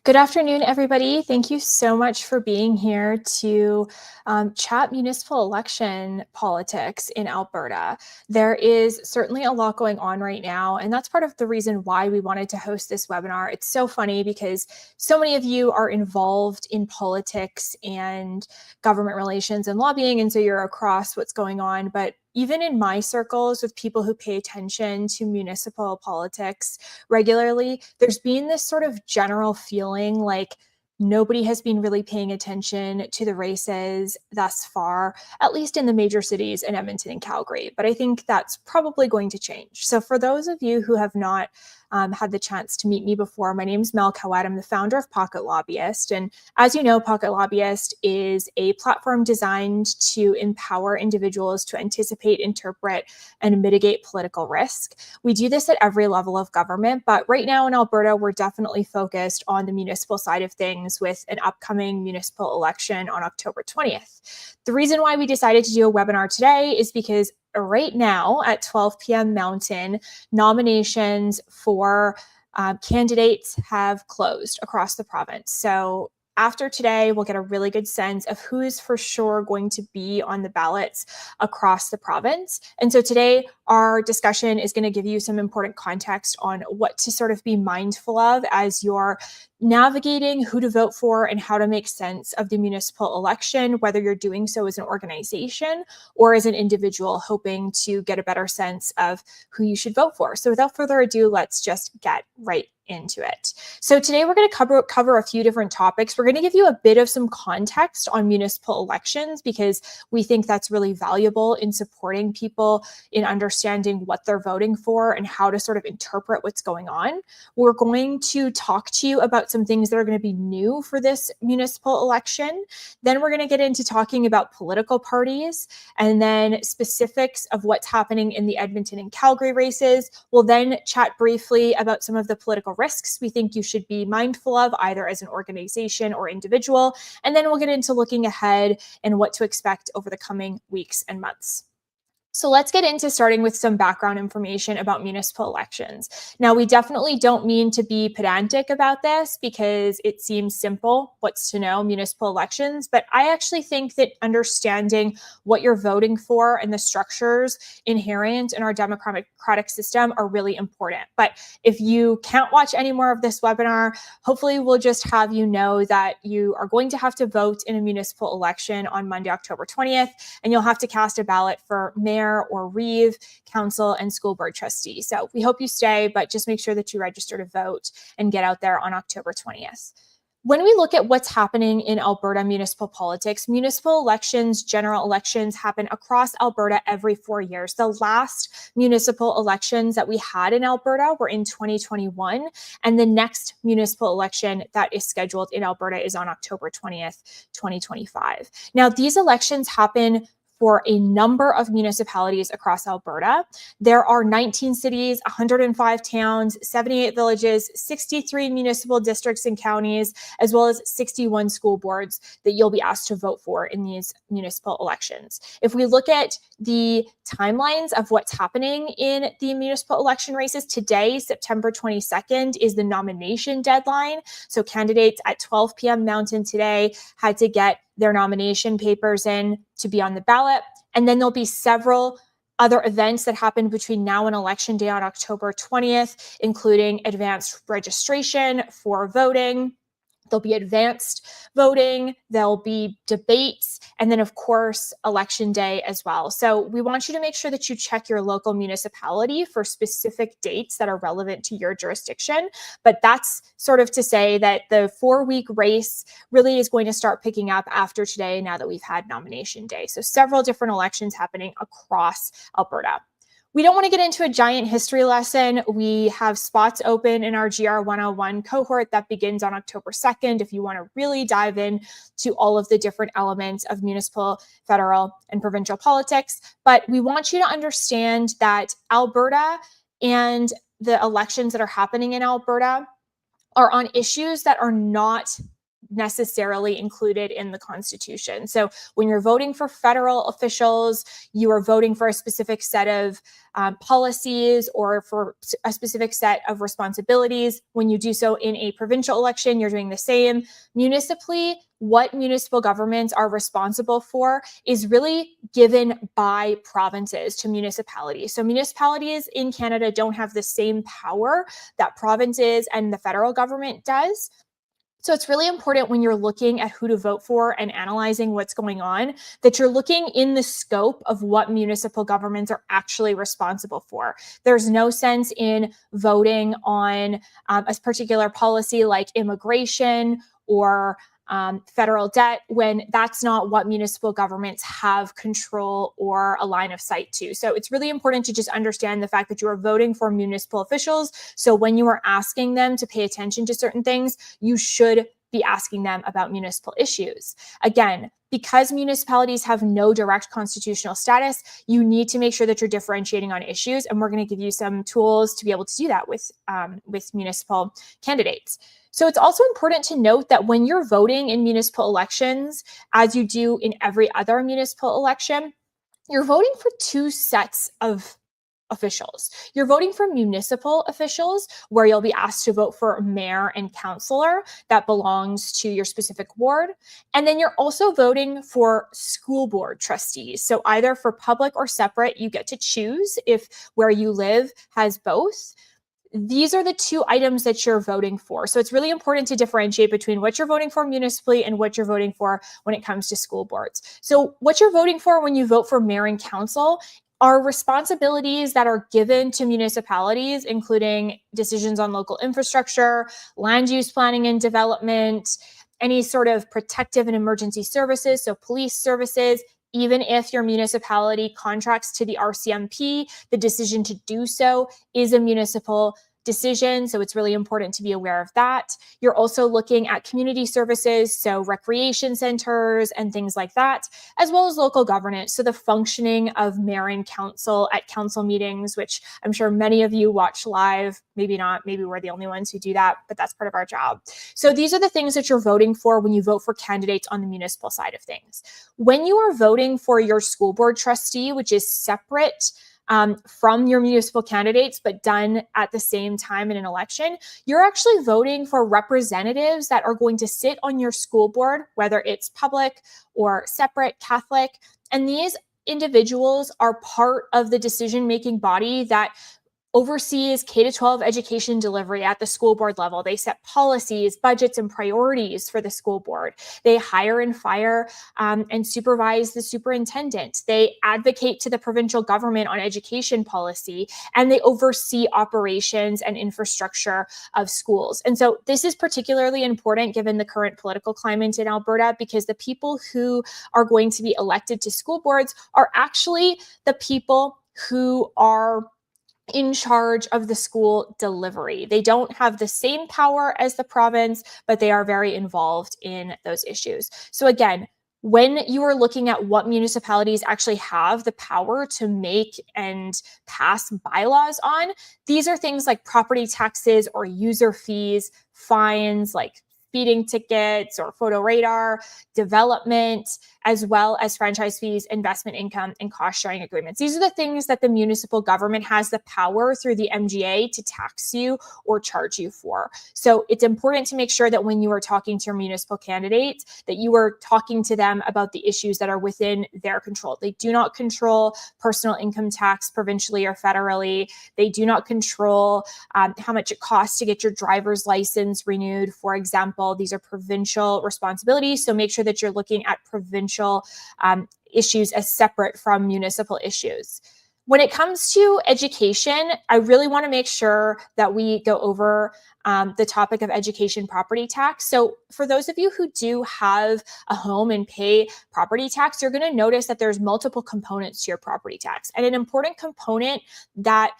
Good afternoon, everybody. Thank you so much for being here to chat municipal election politics in Alberta. There is certainly a lot going on right now, and that's part of the reason why we wanted to host this webinar. It's so funny because so many of you are involved in politics and government relations and lobbying, and so you're across what's going on. But even in my circles with people who pay attention to municipal politics regularly, there's been this sort of general feeling like nobody has been really paying attention to the races thus far, at least in the major cities in Edmonton and Calgary. But I think that's probably going to change. So for those of you who have not had the chance to meet me before, my name is Mel Caouette. I'm the founder of Pocket Lobbyist. And as you know, Pocket Lobbyist is a platform designed to empower individuals to anticipate, interpret, and mitigate political risk. We do this at every level of government, but right now in Alberta, we're definitely focused on the municipal side of things with an upcoming municipal election on October 20th. The reason why we decided to do a webinar today is because right now at 12 p.m. Mountain, nominations for candidates have closed across the province. So after today, we'll get a really good sense of who is for sure going to be on the ballots across the province. And so today, our discussion is going to give you some important context on what to sort of be mindful of as you're navigating who to vote for and how to make sense of the municipal election, whether you're doing so as an organization or as an individual hoping to get a better sense of who you should vote for. So without further ado, let's just get right into it. So today we're going to cover a few different topics. We're going to give you a bit of some context on municipal elections because we think that's really valuable in supporting people in understanding what they're voting for and how to sort of interpret what's going on. We're going to talk to you about some things that are going to be new for this municipal election. Then we're going to get into talking about political parties and then specifics of what's happening in the Edmonton and Calgary races. We'll then chat briefly about some of the political risks we think you should be mindful of, either as an organization or individual. And then we'll get into looking ahead and what to expect over the coming weeks and months. So let's get into starting with some background information about municipal elections. Now, we definitely don't mean to be pedantic about this because it seems simple, what's to know, municipal elections, but I actually think that understanding what you're voting for and the structures inherent in our democratic system are really important. But if you can't watch any more of this webinar, hopefully we'll just have you know that you are going to have to vote in a municipal election on Monday, October 20th, and you'll have to cast a ballot for mayor or reeve, council, and school board trustee. So we hope you stay, but just make sure that you register to vote and get out there on October 20th. When we look at what's happening in Alberta municipal politics, municipal elections, general elections happen across Alberta every 4 years. The last municipal elections that we had in Alberta were in 2021, and the next municipal election that is scheduled in Alberta is on October 20th, 2025. Now, these elections happen for a number of municipalities across Alberta. There are 19 cities, 105 towns, 78 villages, 63 municipal districts and counties, as well as 61 school boards that you'll be asked to vote for in these municipal elections. If we look at the timelines of what's happening in the municipal election races, today, September 22nd, is the nomination deadline. So candidates at 12 p.m. Mountain today had to get their nomination papers in to be on the ballot. And then there'll be several other events that happen between now and Election Day on October 20th, including advanced registration for voting. There'll be advanced voting, there'll be debates, and then, of course, Election Day as well. So we want you to make sure that you check your local municipality for specific dates that are relevant to your jurisdiction. But that's sort of to say that the 4-week race really is going to start picking up after today, now that we've had nomination day. So several different elections happening across Alberta. We don't want to get into a giant history lesson. We have spots open in our GR 101 cohort that begins on October 2nd if you want to really dive in to all of the different elements of municipal, federal, and provincial politics. But we want you to understand that Alberta and the elections that are happening in Alberta are on issues that are not necessarily included in the Constitution. So when you're voting for federal officials, you are voting for a specific set of policies or for a specific set of responsibilities. When you do so in a provincial election, you're doing the same. Municipally, what municipal governments are responsible for is really given by provinces to municipalities. So municipalities in Canada don't have the same power that provinces and the federal government does. So it's really important when you're looking at who to vote for and analyzing what's going on, that you're looking in the scope of what municipal governments are actually responsible for. There's no sense in voting on a particular policy like immigration or federal debt when that's not what municipal governments have control or a line of sight to. So it's really important to just understand the fact that you are voting for municipal officials. So when you are asking them to pay attention to certain things, you should be asking them about municipal issues. Again, because municipalities have no direct constitutional status, you need to make sure that you're differentiating on issues. And we're going to give you some tools to be able to do that with municipal candidates. So it's also important to note that when you're voting in municipal elections, as you do in every other municipal election, you're voting for two sets of officials. You're voting for municipal officials, where you'll be asked to vote for mayor and councillor that belongs to your specific ward. And then you're also voting for school board trustees. So either for public or separate, you get to choose if where you live has both. These are the two items that you're voting for. So it's really important to differentiate between what you're voting for municipally and what you're voting for when it comes to school boards. So what you're voting for when you vote for mayor and council are responsibilities that are given to municipalities, including decisions on local infrastructure, land use planning and development, any sort of protective and emergency services, so police services. Even if your municipality contracts to the RCMP, the decision to do so is a municipal decision. So it's really important to be aware of that. You're also looking at community services, so recreation centers and things like that, as well as local governance. So the functioning of mayor and council at council meetings, which I'm sure many of you watch live, maybe not, maybe we're the only ones who do that, but that's part of our job. So these are the things that you're voting for when you vote for candidates on the municipal side of things. When you are voting for your school board trustee, which is separate from your municipal candidates, but done at the same time in an election, you're actually voting for representatives that are going to sit on your school board, whether it's public or separate Catholic. And these individuals are part of the decision-making body that oversees K-12 education delivery at the school board level. They set policies, budgets, and priorities for the school board. They hire and fire and supervise the superintendent. They advocate to the provincial government on education policy, and they oversee operations and infrastructure of schools. And so this is particularly important given the current political climate in Alberta, because the people who are going to be elected to school boards are actually the people who are in charge of the school delivery. They don't have the same power as the province, but they are very involved in those issues. So again, when you are looking at what municipalities actually have the power to make and pass bylaws on, these are things like property taxes or user fees, fines like speeding tickets or photo radar, development, as well as franchise fees, investment income, and cost sharing agreements. These are the things that the municipal government has the power through the MGA to tax you or charge you for. So it's important to make sure that when you are talking to your municipal candidates, that you are talking to them about the issues that are within their control. They do not control personal income tax provincially or federally. They do not control how much it costs to get your driver's license renewed, for example. These are provincial responsibilities. So make sure that you're looking at provincial issues as separate from municipal issues. When it comes to education, I really want to make sure that we go over the topic of education property tax. So for those of you who do have a home and pay property tax, you're going to notice that there's multiple components to your property tax. And an important component that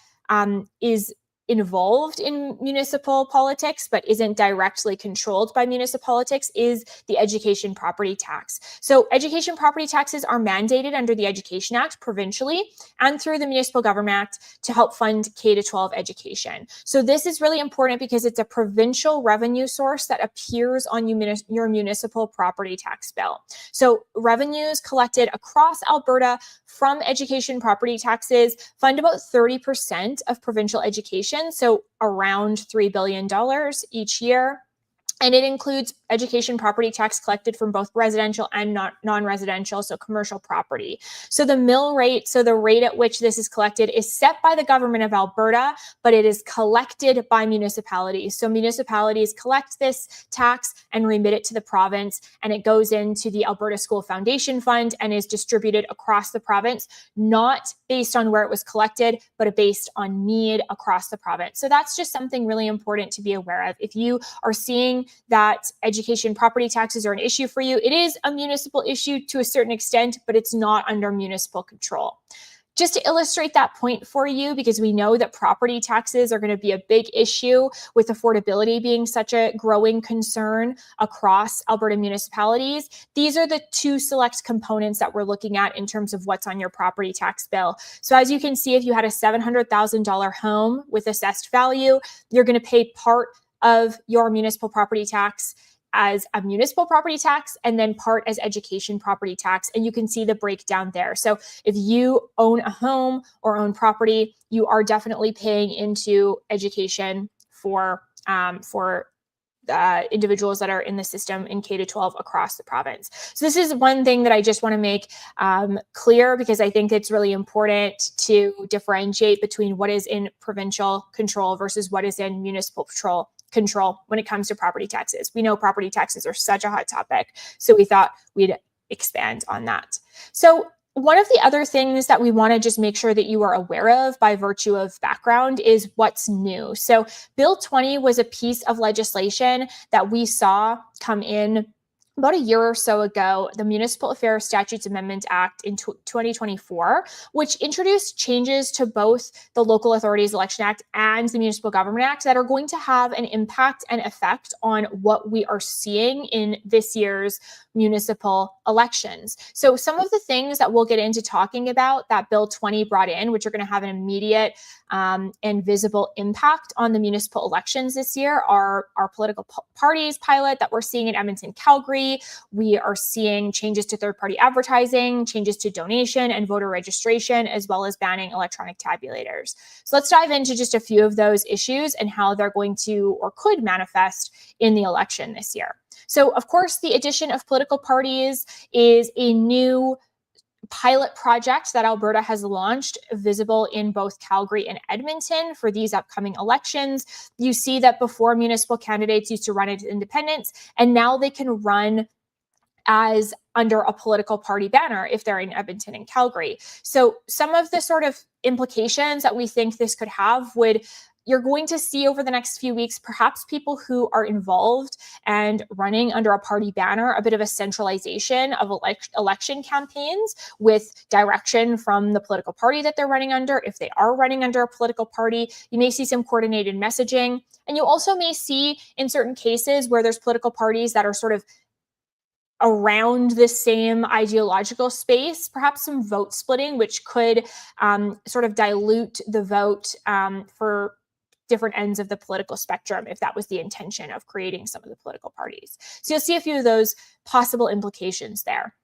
is involved in municipal politics but isn't directly controlled by municipal politics is the education property tax. So education property taxes are mandated under the Education Act provincially and through the Municipal Government Act to help fund K-12 education. So this is really important because it's a provincial revenue source that appears on your municipal property tax bill. So revenues collected across Alberta from education property taxes fund about 30% of provincial education, so around $3 billion each year. And it includes education property tax collected from both residential and non-residential, so commercial property. So the mill rate, so the rate at which this is collected, is set by the government of Alberta, but it is collected by municipalities. So municipalities collect this tax and remit it to the province, and it goes into the Alberta School Foundation Fund and is distributed across the province, not based on where it was collected, but based on need across the province. So that's just something really important to be aware of. If you are seeing that education property taxes are an issue for you, it is a municipal issue to a certain extent, but it's not under municipal control. Just to illustrate that point for you, because we know that property taxes are going to be a big issue with affordability being such a growing concern across Alberta municipalities, these are the two select components that we're looking at in terms of what's on your property tax bill. So as you can see, if you had a $700,000 home with assessed value, you're going to pay part of your municipal property tax as a municipal property tax and then part as education property tax. And you can see the breakdown there. So if you own a home or own property, you are definitely paying into education for individuals that are in the system in K-12 across the province. So this is one thing that I just want to make clear, because I think it's really important to differentiate between what is in provincial control versus what is in municipal control when it comes to property taxes. We know property taxes are such a hot topic, so we thought we'd expand on that. So one of the other things that we want to just make sure that you are aware of by virtue of background is what's new. So Bill 20 was a piece of legislation that we saw come in about a year or so ago, the Municipal Affairs Statutes Amendment Act in 2024, which introduced changes to both the Local Authorities Election Act and the Municipal Government Act that are going to have an impact and effect on what we are seeing in this year's municipal elections. So some of the things that we'll get into talking about that Bill 20 brought in, which are going to have an immediate and visible impact on the municipal elections this year, are our political parties pilot that we're seeing in Edmonton, Calgary. We are seeing changes to third-party advertising, changes to donation and voter registration, as well as banning electronic tabulators. So let's dive into just a few of those issues and how they're going to or could manifest in the election this year. So, of course, the addition of political parties is a new pilot project that Alberta has launched, visible in both Calgary and Edmonton for these upcoming elections. You see that before, municipal candidates used to run as independents, and now they can run as under a political party banner if they're in Edmonton and Calgary. So some of the sort of implications that we think this could have you're going to see over the next few weeks, perhaps people who are involved and running under a party banner, a bit of a centralization of election campaigns with direction from the political party that they're running under. If they are running under a political party, you may see some coordinated messaging. And you also may see in certain cases where there's political parties that are sort of around the same ideological space, perhaps some vote splitting, which could sort of dilute the vote for different ends of the political spectrum, if that was the intention of creating some of the political parties. So you'll see a few of those possible implications there.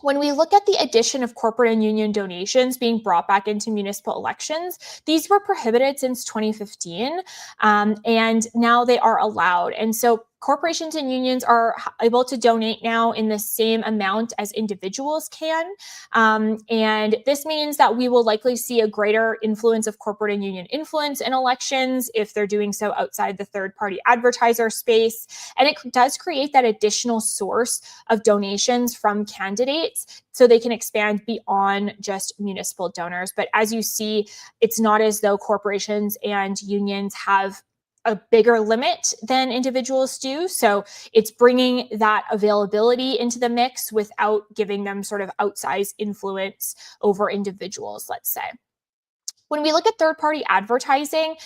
When we look at the addition of corporate and union donations being brought back into municipal elections, these were prohibited since 2015, and now they are allowed. And so corporations and unions are able to donate now in the same amount as individuals can. And this means that we will likely see a greater influence of corporate and union influence in elections if they're doing so outside the third-party advertiser space. And it does create that additional source of donations from candidates so they can expand beyond just municipal donors. But as you see, it's not as though corporations and unions have a bigger limit than individuals do. So it's bringing that availability into the mix without giving them sort of outsized influence over individuals, let's say. When we look at third-party advertising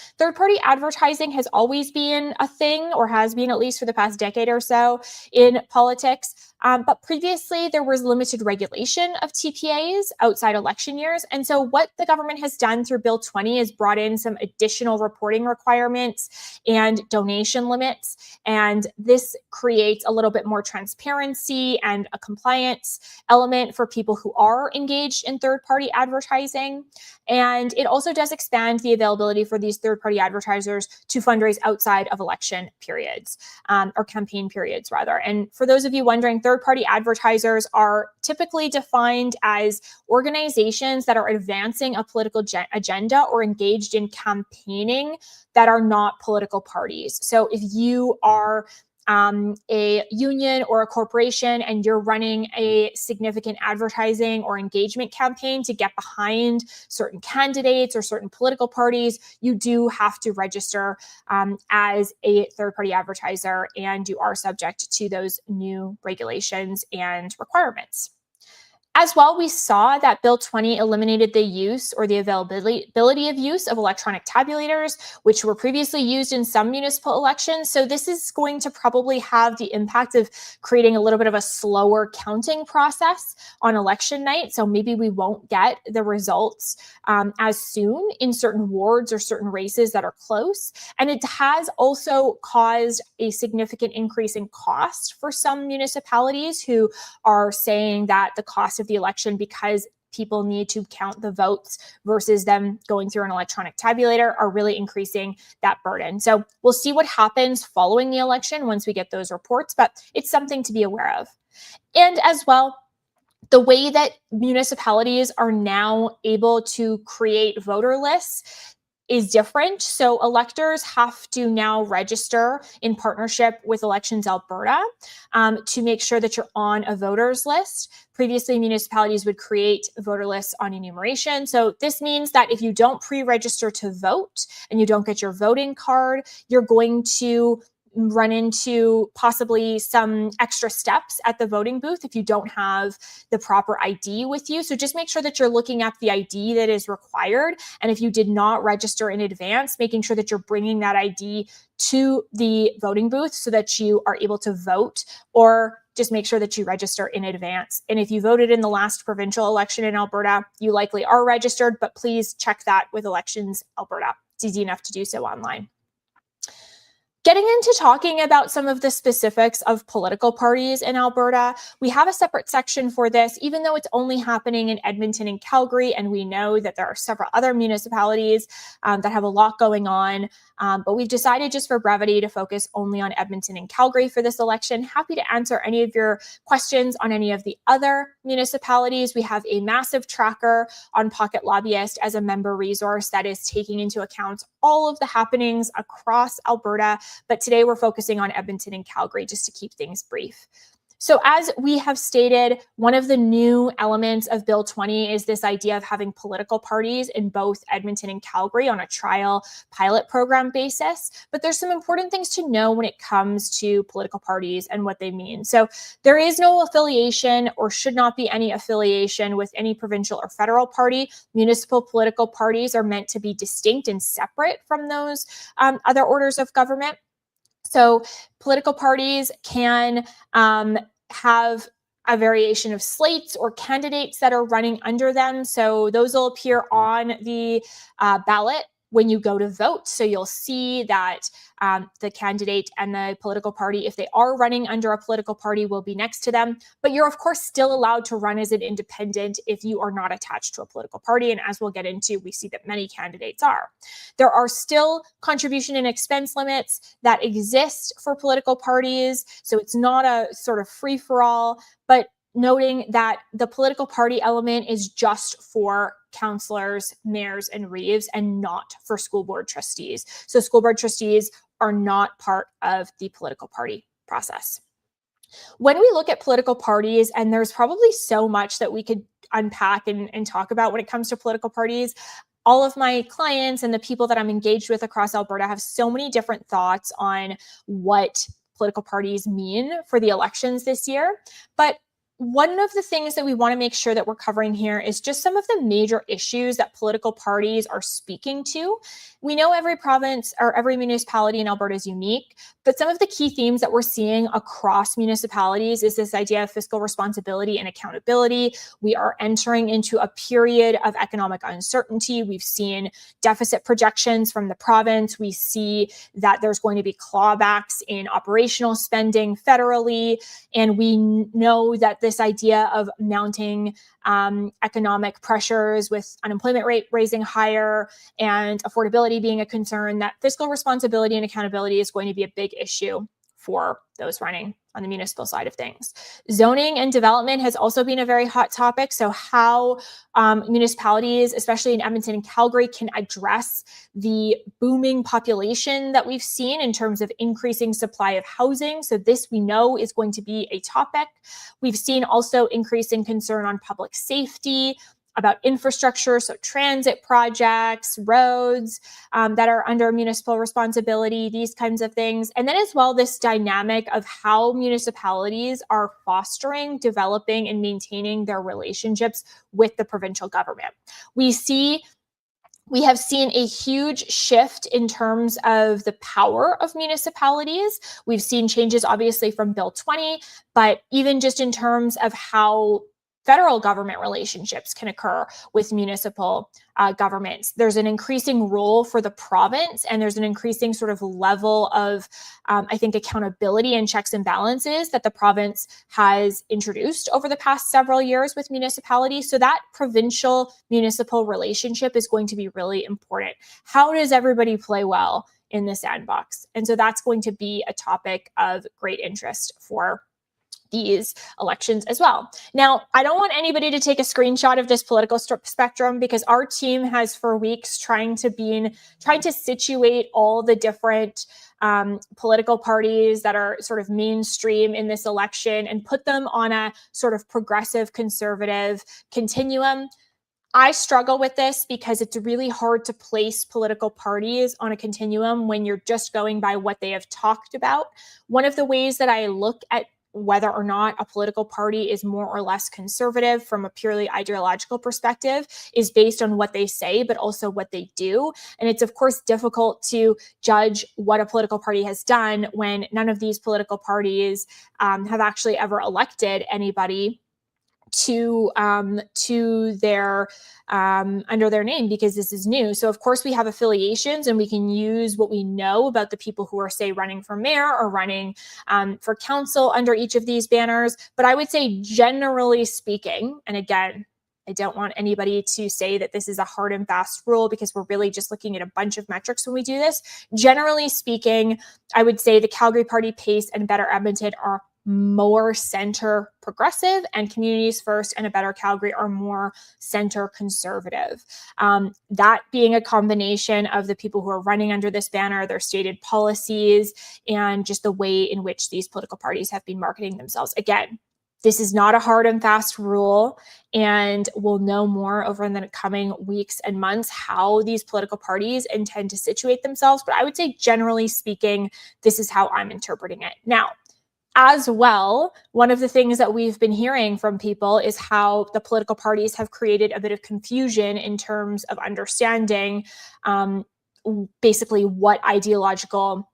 has always been a thing, or has been at least for the past decade or so in politics. But previously, there was limited regulation of TPAs outside election years. And so what the government has done through Bill 20 is brought in some additional reporting requirements and donation limits. And this creates a little bit more transparency and a compliance element for people who are engaged in third-party advertising. And it also does expand the availability for these third-party advertisers to fundraise outside of election periods, or campaign periods, rather. And for those of you wondering, third-party advertisers are typically defined as organizations that are advancing a political agenda or engaged in campaigning that are not political parties. So if you are a union or a corporation and you're running a significant advertising or engagement campaign to get behind certain candidates or certain political parties, you do have to register as a third-party advertiser, and you are subject to those new regulations and requirements. As well, we saw that Bill 20 eliminated the use or the availability of use of electronic tabulators, which were previously used in some municipal elections. So this is going to probably have the impact of creating a little bit of a slower counting process on election night. So maybe we won't get the results as soon in certain wards or certain races that are close. And it has also caused a significant increase in cost for some municipalities who are saying that the cost of the election, because people need to count the votes versus them going through an electronic tabulator, are really increasing that burden. So we'll see what happens following the election once we get those reports, but it's something to be aware of. And as well, the way that municipalities are now able to create voter lists is different. So electors have to now register in partnership with Elections Alberta to make sure that you're on a voters list. Previously, municipalities would create voter lists on enumeration. So this means that if you don't pre-register to vote and you don't get your voting card, you're going to run into possibly some extra steps at the voting booth if you don't have the proper ID with you. So just make sure that you're looking at the ID that is required. And if you did not register in advance, making sure that you're bringing that ID to the voting booth so that you are able to vote, or just make sure that you register in advance. And if you voted in the last provincial election in Alberta, you likely are registered, but please check that with Elections Alberta. It's easy enough to do so online. Getting into talking about some of the specifics of political parties in Alberta, we have a separate section for this, even though it's only happening in Edmonton and Calgary, and we know that there are several other municipalities that have a lot going on, but we've decided just for brevity to focus only on Edmonton and Calgary for this election. Happy to answer any of your questions on any of the other municipalities. We have a massive tracker on Pocket Lobbyist as a member resource that is taking into account all of the happenings across Alberta. But today we're focusing on Edmonton and Calgary just to keep things brief. So as we have stated, one of the new elements of Bill 20 is this idea of having political parties in both Edmonton and Calgary on a trial pilot program basis. But there's some important things to know when it comes to political parties and what they mean. So there is no affiliation, or should not be any affiliation, with any provincial or federal party. Municipal political parties are meant to be distinct and separate from those other orders of government. So political parties can have a variation of slates or candidates that are running under them. So those will appear on the ballot when you go to vote. So you'll see that the candidate and the political party, if they are running under a political party, will be next to them. But you're, of course, still allowed to run as an independent if you are not attached to a political party. And as we'll get into, we see that many candidates are. There are still contribution and expense limits that exist for political parties. So it's not a sort of free-for-all, but noting that the political party element is just for councillors, mayors, and reeves, and not for school board trustees. So school board trustees are not part of the political party process. When we look at political parties, and there's probably so much that we could unpack and talk about when it comes to political parties, all of my clients and the people that I'm engaged with across Alberta have so many different thoughts on what political parties mean for the elections this year. But one of the things that we want to make sure that we're covering here is just some of the major issues that political parties are speaking to. We know every province or every municipality in Alberta is unique, but some of the key themes that we're seeing across municipalities is this idea of fiscal responsibility and accountability. We are entering into a period of economic uncertainty. We've seen deficit projections from the province. We see that there's going to be clawbacks in operational spending federally. And we know that this idea of mounting economic pressures with unemployment rate raising higher and affordability being a concern, that fiscal responsibility and accountability is going to be a big issue for those running on the municipal side of things. Zoning and development has also been a very hot topic. So how municipalities, especially in Edmonton and Calgary, can address the booming population that we've seen in terms of increasing supply of housing. So this we know is going to be a topic. We've seen also increasing concern on public safety, about infrastructure, so transit projects, roads that are under municipal responsibility, these kinds of things. And then as well, this dynamic of how municipalities are fostering, developing, and maintaining their relationships with the provincial government. We have seen a huge shift in terms of the power of municipalities. We've seen changes, obviously, from Bill 20, but even just in terms of how federal government relationships can occur with municipal governments. There's an increasing role for the province, and there's an increasing sort of level of, I think, accountability and checks and balances that the province has introduced over the past several years with municipalities. So that provincial municipal relationship is going to be really important. How does everybody play well in the sandbox? And so that's going to be a topic of great interest for these elections as well. Now, I don't want anybody to take a screenshot of this political spectrum, because our team has for weeks trying to situate all the different political parties that are sort of mainstream in this election and put them on a sort of progressive conservative continuum. I struggle with this because it's really hard to place political parties on a continuum when you're just going by what they have talked about. One of the ways that I look at whether or not a political party is more or less conservative from a purely ideological perspective is based on what they say, but also what they do. And it's, of course, difficult to judge what a political party has done when none of these political parties have actually ever elected anybody to their under their name, because this is new. So of course we have affiliations, and we can use what we know about the people who are, say, running for mayor or running for council under each of these banners. But I would say, generally speaking, and again, I don't want anybody to say that this is a hard and fast rule, because we're really just looking at a bunch of metrics when we do this. Generally speaking, I would say the Calgary Party, PACE, and Better Edmonton are more center progressive, and Communities First and A Better Calgary are more center conservative. That being a combination of the people who are running under this banner, their stated policies, and just the way in which these political parties have been marketing themselves. Again, this is not a hard and fast rule, and we'll know more over the coming weeks and months how these political parties intend to situate themselves. But I would say, generally speaking, this is how I'm interpreting it. Now, as well, one of the things that we've been hearing from people is how the political parties have created a bit of confusion in terms of understanding basically what ideological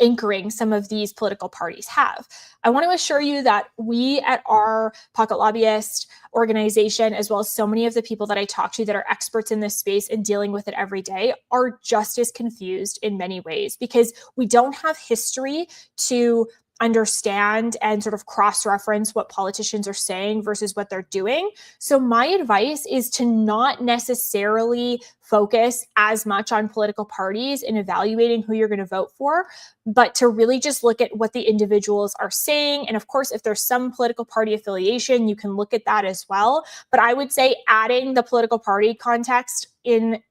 anchoring some of these political parties have. I want to assure you that we at our Pocket Lobbyist organization, as well as so many of the people that I talk to that are experts in this space and dealing with it every day, are just as confused in many ways, because we don't have history to understand and sort of cross-reference what politicians are saying versus what they're doing. So my advice is to not necessarily focus as much on political parties in evaluating who you're going to vote for, but to really just look at what the individuals are saying. And of course, if there's some political party affiliation, you can look at that as well. But I would say adding the political party context in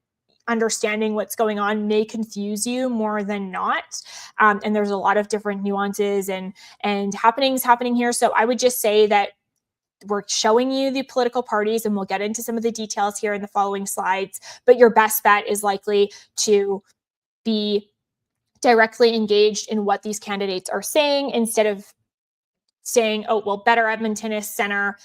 understanding what's going on may confuse you more than not. And there's a lot of different nuances and happenings happening here. So I would just say that we're showing you the political parties, and we'll get into some of the details here in the following slides. But your best bet is likely to be directly engaged in what these candidates are saying, instead of saying, oh, well, Better Edmonton is center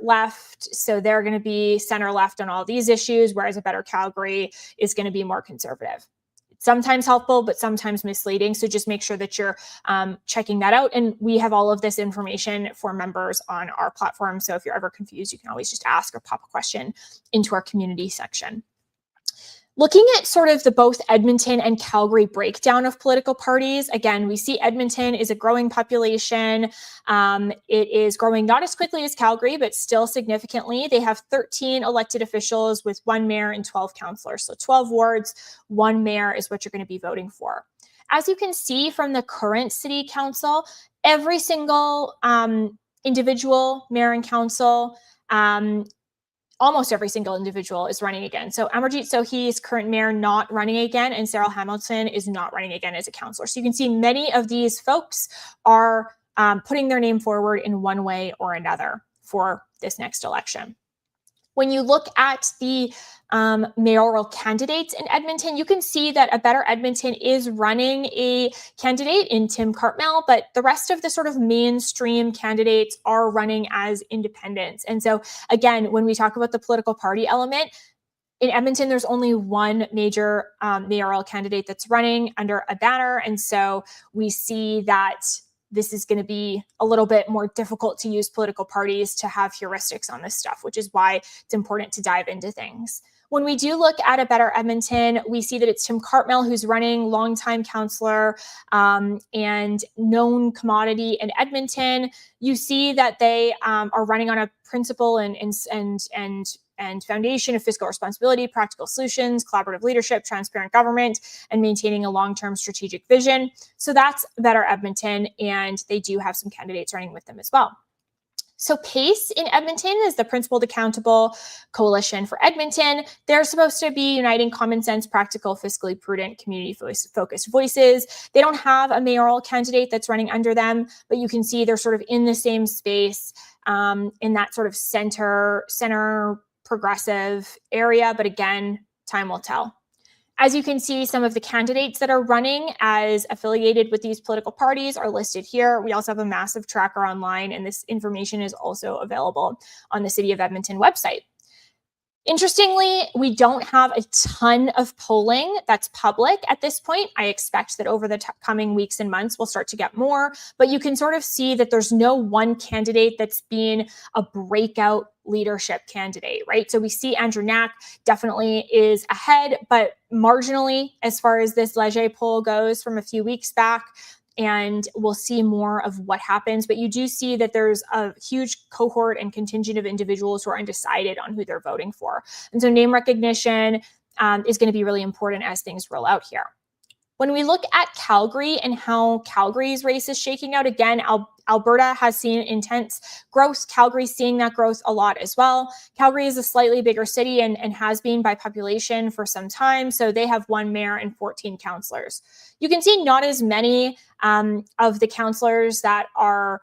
left, so they're going to be center left on all these issues, whereas a Better Calgary is going to be more conservative. It's sometimes helpful, but sometimes misleading. So just make sure that you're checking that out. And we have all of this information for members on our platform. So if you're ever confused, you can always just ask or pop a question into our community section. Looking at sort of the both Edmonton and Calgary breakdown of political parties, again, we see Edmonton is a growing population. It is growing not as quickly as Calgary, but still significantly. They have 13 elected officials with 1 mayor and 12 councillors. So 12 wards, 1 mayor is what you're going to be voting for. As you can see from the current city council, every single individual mayor and council, almost every single individual is running again. So Amarjeet Sohi's current mayor not running again, and Cyril Hamilton is not running again as a councillor. So you can see many of these folks are putting their name forward in one way or another for this next election. When you look at the mayoral candidates in Edmonton, you can see that a Better Edmonton is running a candidate in Tim Cartmell, but the rest of the sort of mainstream candidates are running as independents. And so again, when we talk about the political party element, in Edmonton, there's only one major mayoral candidate that's running under a banner. And so we see that this is going to be a little bit more difficult to use political parties to have heuristics on this stuff, which is why it's important to dive into things. When we do look at a Better Edmonton, we see that it's Tim Cartmell who's running, longtime councillor and known commodity in Edmonton. You see that they are running on a principle and foundation of fiscal responsibility, practical solutions, collaborative leadership, transparent government, and maintaining a long-term strategic vision. So that's Better Edmonton, and they do have some candidates running with them as well. So PACE in Edmonton is the Principled Accountable Coalition for Edmonton. They're supposed to be uniting common sense, practical, fiscally prudent, community-focused voices. They don't have a mayoral candidate that's running under them, but you can see they're sort of in the same space in that sort of center progressive area. But again, time will tell. As you can see, some of the candidates that are running as affiliated with these political parties are listed here. We also have a massive tracker online, and this information is also available on the City of Edmonton website. Interestingly, we don't have a ton of polling that's public at this point. I expect that over the coming weeks and months, we'll start to get more, but you can sort of see that there's no one candidate that's been a breakout leadership candidate, right? So we see Andrew Knack definitely is ahead, but marginally as far as this Leger poll goes from a few weeks back. And we'll see more of what happens. But you do see that there's a huge cohort and contingent of individuals who are undecided on who they're voting for. And so name recognition is going to be really important as things roll out here. When we look at Calgary and how Calgary's race is shaking out, again, Alberta has seen intense growth. Calgary's seeing that growth a lot as well. Calgary is a slightly bigger city and has been by population for some time. So they have 1 mayor and 14 councillors. You can see not as many of the councillors that are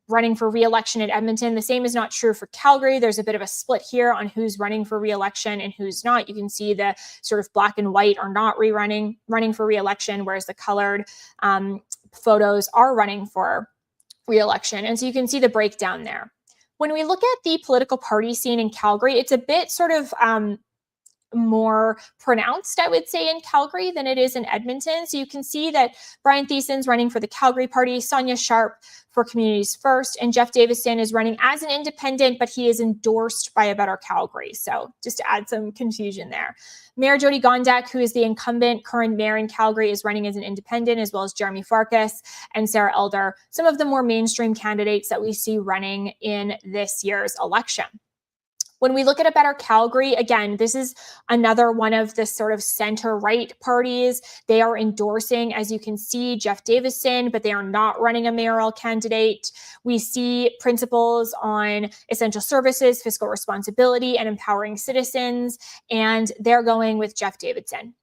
running for re-election at Edmonton. The same is not true for Calgary. There's a bit of a split here on who's running for re-election and who's not. You can see the sort of black and white are not running for re-election, whereas the colored photos are running for re-election. And so you can see the breakdown there. When we look at the political party scene in Calgary, it's a bit sort of more pronounced, I would say, in Calgary than it is in Edmonton. So you can see that Brian Thiessen's running for the Calgary Party, Sonia Sharp for Communities First, and Jeff Davison is running as an independent, but he is endorsed by a Better Calgary. So just to add some confusion there. Mayor Jody Gondek, who is the incumbent current mayor in Calgary, is running as an independent, as well as Jeremy Farkas and Sarah Elder, some of the more mainstream candidates that we see running in this year's election. When we look at a Better Calgary, again, this is another one of the sort of center-right parties. They are endorsing, as you can see, Jeff Davison, but they are not running a mayoral candidate. We see principles on essential services, fiscal responsibility, and empowering citizens, and they're going with Jeff Davison.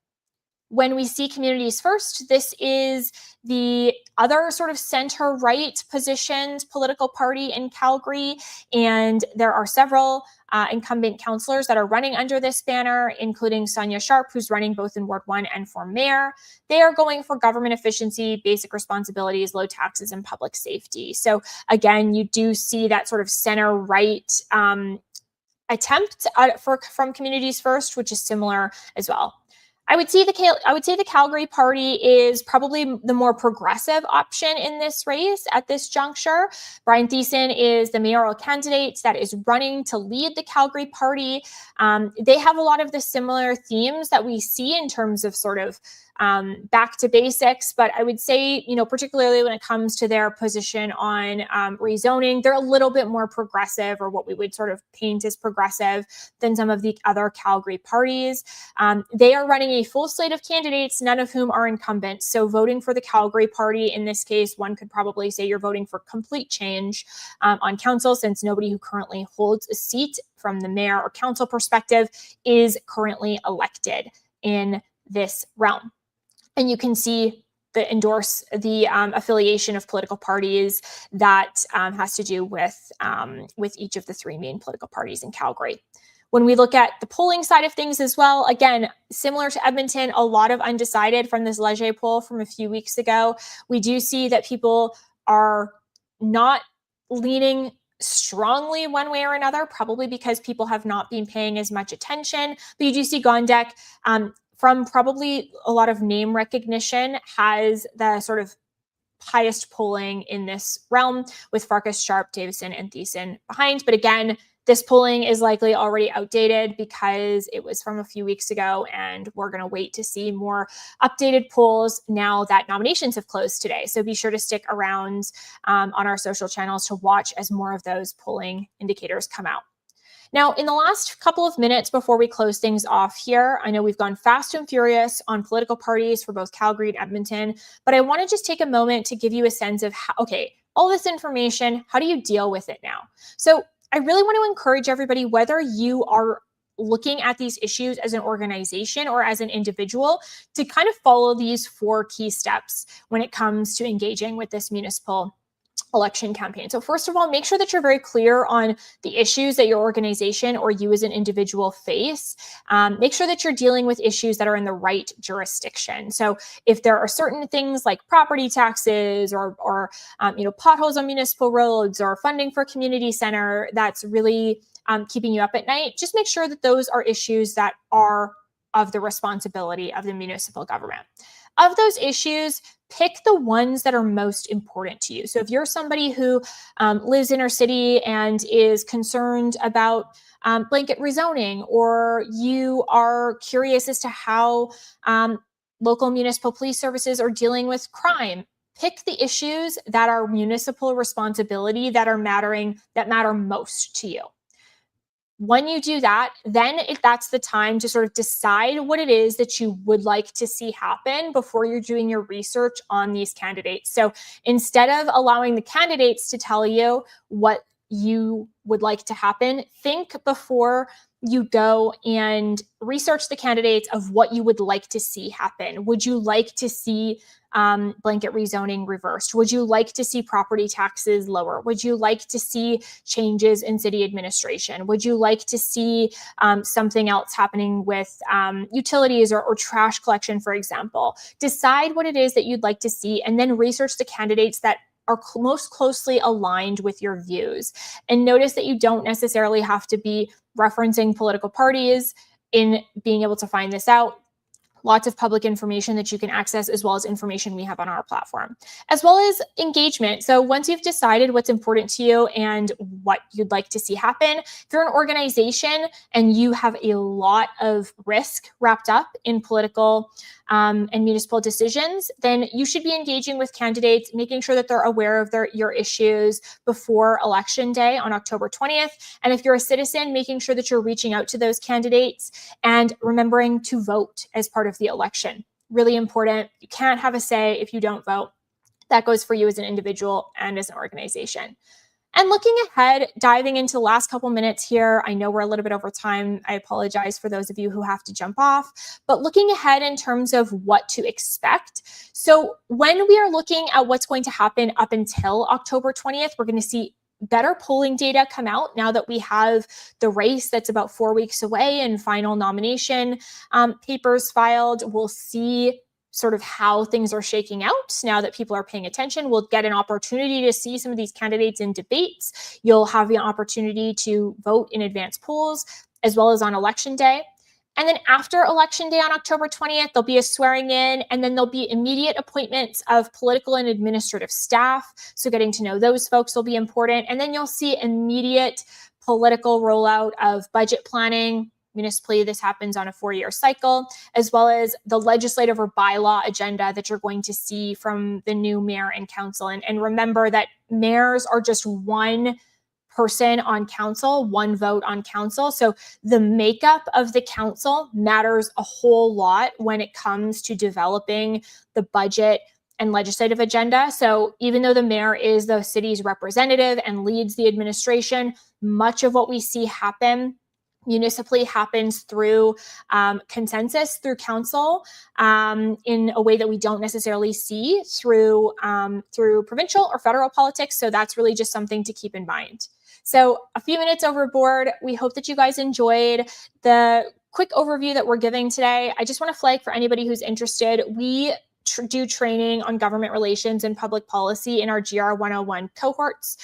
When we see Communities First, this is the other sort of center-right positioned political party in Calgary, and there are several incumbent councillors that are running under this banner, including Sonia Sharp, who's running both in Ward 1 and for mayor. They are going for government efficiency, basic responsibilities, low taxes, and public safety. So again, you do see that sort of center-right attempt from Communities First, which is similar as well. I would say the Calgary Party is probably the more progressive option in this race at this juncture. Brian Thiessen is the mayoral candidate that is running to lead the Calgary Party. They have a lot of the similar themes that we see in terms of sort of back to basics, but I would say, particularly when it comes to their position on rezoning, they're a little bit more progressive, or what we would sort of paint as progressive, than some of the other Calgary parties. They are running a full slate of candidates, none of whom are incumbents. So voting for the Calgary Party, in this case, one could probably say you're voting for complete change on council, since nobody who currently holds a seat from the mayor or council perspective is currently elected in this realm. And you can see the affiliation of political parties that has to do with each of the three main political parties in Calgary. When we look at the polling side of things as well, again, similar to Edmonton, a lot of undecided from this Leger poll from a few weeks ago. We do see that people are not leaning strongly one way or another, probably because people have not been paying as much attention. But you do see Gondek, from probably a lot of name recognition, has the sort of highest polling in this realm, with Farkas, Sharp, Davison, and Thiessen behind. But again, this polling is likely already outdated because it was from a few weeks ago, and we're going to wait to see more updated polls now that nominations have closed today. So be sure to stick around on our social channels to watch as more of those polling indicators come out. Now, in the last couple of minutes before we close things off here, I know we've gone fast and furious on political parties for both Calgary and Edmonton, but I want to just take a moment to give you a sense of how, okay, all this information, how do you deal with it now? So I really want to encourage everybody, whether you are looking at these issues as an organization or as an individual, to kind of follow these 4 key steps when it comes to engaging with this municipal election campaign. So first of all, make sure that you're very clear on the issues that your organization or you as an individual face. Make sure that you're dealing with issues that are in the right jurisdiction. So if there are certain things like property taxes or potholes on municipal roads or funding for a community center that's really keeping you up at night, just make sure that those are issues that are of the responsibility of the municipal government. Of those issues, pick the ones that are most important to you. So if you're somebody who lives inner city and is concerned about blanket rezoning, or you are curious as to how local municipal police services are dealing with crime, pick the issues that are municipal responsibility that matter most to you. When you do that, then that's the time to sort of decide what it is that you would like to see happen before you're doing your research on these candidates. So instead of allowing the candidates to tell you what you would like to happen, think before you go and research the candidates of what you would like to see happen. Would you like to see blanket rezoning reversed? Would you like to see property taxes lower? Would you like to see changes in city administration? Would you like to see something else happening with utilities or trash collection, for example? Decide what it is that you'd like to see, and then research the candidates that are most closely aligned with your views. And notice that you don't necessarily have to be referencing political parties in being able to find this out. Lots of public information that you can access, as well as information we have on our platform, as well as engagement. So once you've decided what's important to you and what you'd like to see happen, if you're an organization and you have a lot of risk wrapped up in political and municipal decisions, then you should be engaging with candidates, making sure that they're aware of your issues before Election Day on October 20th. And if you're a citizen, making sure that you're reaching out to those candidates and remembering to vote as part of the election. Really important. You can't have a say if you don't vote. That goes for you as an individual and as an organization. And looking ahead, diving into the last couple minutes here, I know we're a little bit over time. I apologize for those of you who have to jump off, but looking ahead in terms of what to expect. So when we are looking at what's going to happen up until October 20th, we're going to see better polling data come out now that we have the race that's about 4 weeks away and final nomination papers filed. We'll see sort of how things are shaking out now that people are paying attention. We'll get an opportunity to see some of these candidates in debates. You'll have the opportunity to vote in advance polls as well as on election day. And then after election day on October 20th, there'll be a swearing in, and then there'll be immediate appointments of political and administrative staff. So getting to know those folks will be important. And then you'll see immediate political rollout of budget planning. Municipally, this happens on a 4-year cycle, as well as the legislative or bylaw agenda that you're going to see from the new mayor and council. And remember that mayors are just one person on council, one vote on council. So the makeup of the council matters a whole lot when it comes to developing the budget and legislative agenda. So even though the mayor is the city's representative and leads the administration, much of what we see happen municipally happens through consensus through council in a way that we don't necessarily see through provincial or federal politics. So that's really just something to keep in mind. So a few minutes overboard. We hope that you guys enjoyed the quick overview that we're giving today. I just want to flag for anybody who's interested, we do training on government relations and public policy in our GR 101 cohorts.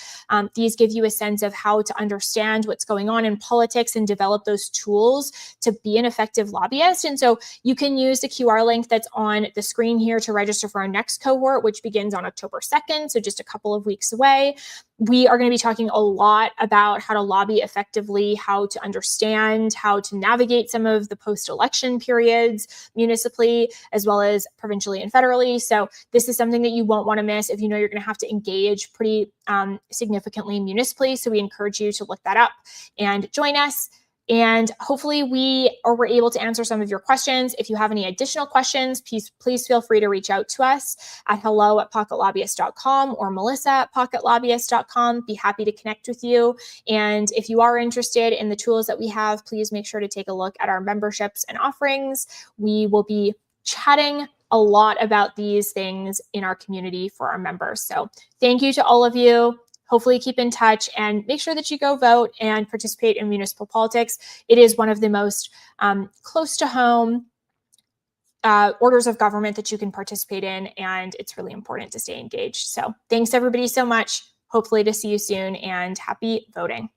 These give you a sense of how to understand what's going on in politics and develop those tools to be an effective lobbyist. And so you can use the QR link that's on the screen here to register for our next cohort, which begins on October 2nd, so just a couple of weeks away. We are going to be talking a lot about how to lobby effectively, how to understand, how to navigate some of the post-election periods municipally, as well as provincially and federally. So this is something that you won't want to miss if you know you're going to have to engage pretty significantly municipally. So we encourage you to look that up and join us. And hopefully we were able to answer some of your questions. If you have any additional questions, please feel free to reach out to us at hello@pocketlobbyist.com or melissa@pocketlobbyist.com. Be happy to connect with you. And if you are interested in the tools that we have, please make sure to take a look at our memberships and offerings. We will be chatting a lot about these things in our community for our members. So thank you to all of you. Hopefully keep in touch and make sure that you go vote and participate in municipal politics. It is one of the most close to home orders of government that you can participate in, and it's really important to stay engaged. So thanks everybody so much. Hopefully to see you soon, and happy voting.